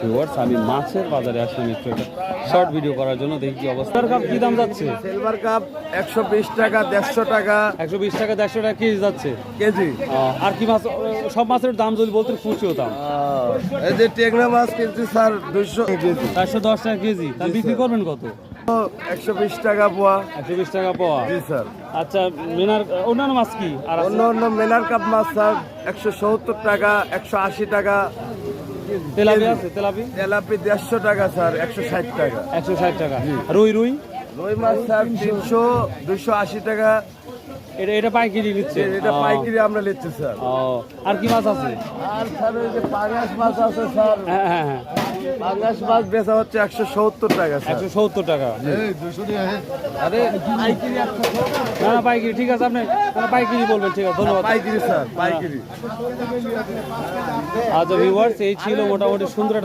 Viewers আমি মাছের বাজারে আসলাম একটু একটা শর্ট ভিডিও করার জন্য, দেখি কি অবস্থা। কাপ কি দাম যাচ্ছে? সিলভার কাপ 120 টাকা, 150 টাকা 120 টাকা 150 টাকা কেজি যাচ্ছে। কেজি। আর কি মাছ? সব মাছের দাম যদি বলতে খুশি হতাম। এই যে টেকনা মাছ কিনছি স্যার 200 কেজি, 410 টাকা কেজি। তা বিক্রি করবেন কত? 120 টাকা পোয়া। 120 টাকা পাওয়া। জি স্যার। আচ্ছা, মিনার অন্যান্য মাছ কি আর আছে? অন্য মেলার কাপ মাছ স্যার 170 টাকা, 180 টাকা। তেলাপি আছে? তেলাপি তেলাপি 150 টাকা স্যার, 160 টাকা। 160 টাকা। রুই রুই রুই মাছ স্যার 300, 280 টাকা। এটা পাইকারি নিচ্ছে? এটা পাইকারি আমরা নিচ্ছি স্যার। আর কি মাছ আছে? আর স্যার ওই যে পাঙ্গাস মাছ আছে স্যার, হ্যাঁ হ্যাঁ হ্যাঁ, পাঙ্গাস মাছ বেচা হচ্ছে 170 টাকা স্যার। 170 টাকা। আরে পাইকারি 170। না না, পাইকারি ঠিক আছে। আপনি পাইকারি বলবেন, ঠিক আছে, ধন্যবাদ। পাইকারি স্যার, পাইকারি। আচ্ছা ভিউয়ার্স, এই ছিল মোটামুটি সুন্দর একটা